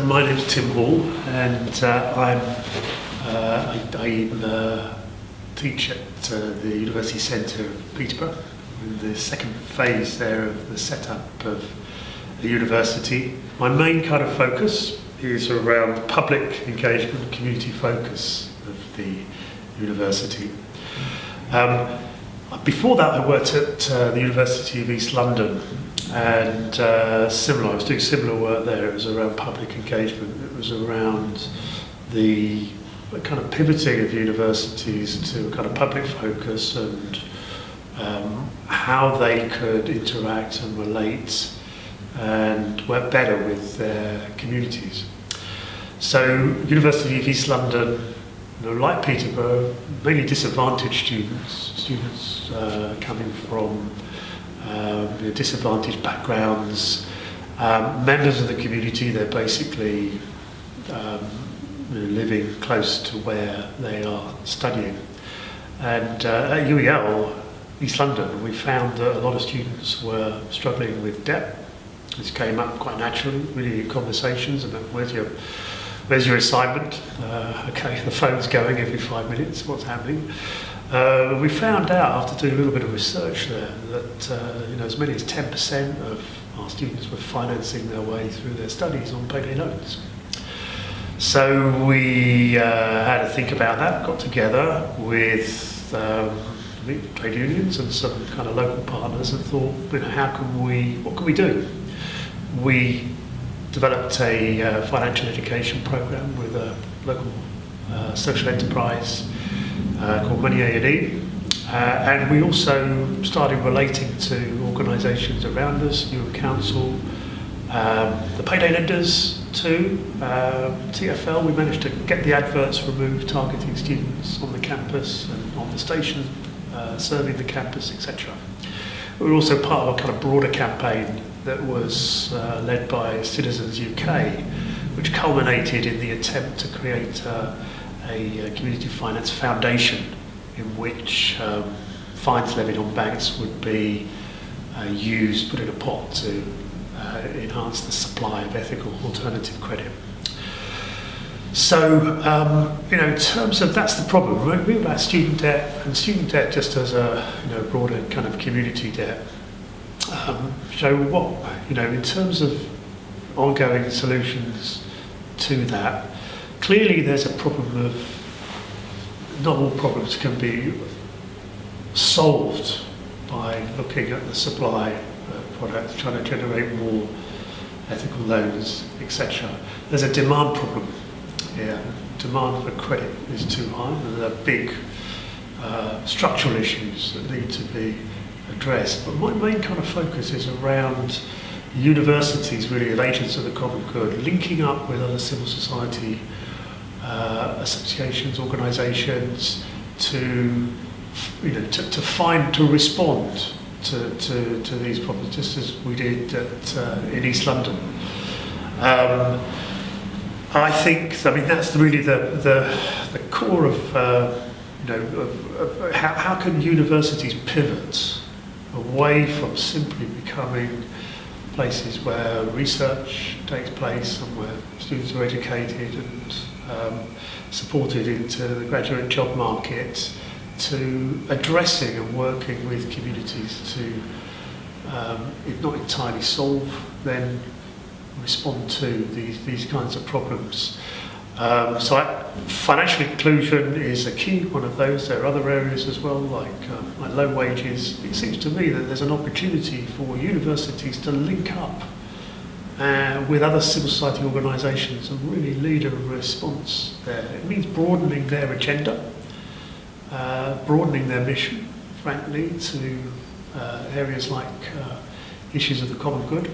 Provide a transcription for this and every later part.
My name's Tim Hall, and I teach at the University Centre of Peterborough, in the second phase there of the setup of the university. My main kind of focus is around public engagement and community focus of the university. Before that, I worked at the University of East London, and I was doing similar work there. It was around public engagement. It was around the kind of pivoting of universities to a kind of public focus and how they could interact and relate and work better with their communities. So, University of East London, like Peterborough, mainly disadvantaged students coming from disadvantaged backgrounds, members of the community. They're basically living close to where they are studying. And at UEL, East London, we found that a lot of students were struggling with debt. This came up quite naturally, really, in conversations about where's your assignment? Okay, the phone's going every 5 minutes, what's happening? We found out after doing a little bit of research there that as many as 10% of our students were financing their way through their studies on payday loans. So we had to think about that, got together with trade unions and some kind of local partners and thought, what can we do? We developed a financial education program with a local social enterprise called Money A&E, and we also started relating to organisations around us, Newham Council, the payday lenders too, TfL. We managed to get the adverts removed targeting students on the campus and on the station, serving the campus, etc. We were also part of a kind of broader campaign that was led by Citizens UK, which culminated in the attempt to create a community finance foundation in which fines levied on banks would be used, put in a pot to enhance the supply of ethical alternative credit. So, in terms of, that's the problem, right? We're about student debt, and student debt just as a broader kind of community debt. So in terms of ongoing solutions to that, clearly there's a problem of, not all problems can be solved by looking at the supply of products, trying to generate more ethical loans, etc. There's a demand problem here. Demand for credit is too high, and there are big structural issues that need to be addressed. But my main kind of focus is around universities, really, as agents of the common good, linking up with other civil society associations, organisations to respond to these problems, just as we did in East London. I think, that's really the core of how can universities pivot away from simply becoming places where research takes place and where students are educated and supported into the graduate job market, to addressing and working with communities to, if not entirely solve, then respond to these kinds of problems. Financial inclusion is a key one of those. There are other areas as well, like low wages. It seems to me that there's an opportunity for universities to link up with other civil society organisations and really lead a response there. It means broadening their agenda, broadening their mission, frankly, to areas like issues of the common good,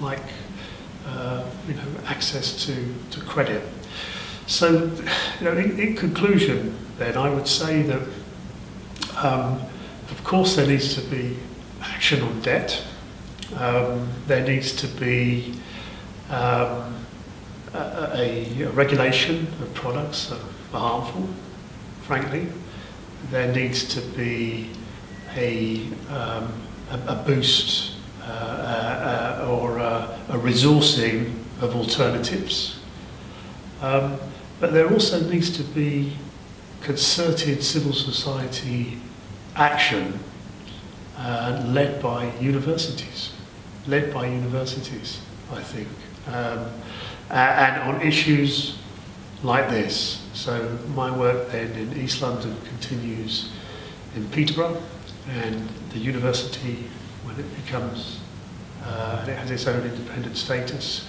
like access to credit. So, in conclusion, then I would say that, of course, there needs to be action on debt. There needs to be a regulation of products that are harmful, frankly. There needs to be a boost or a resourcing of alternatives. But there also needs to be concerted civil society action led by universities, I think, and on issues like this. So my work then in East London continues in Peterborough, and the university, when it becomes, it has its own independent status,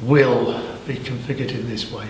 will be configured in this way.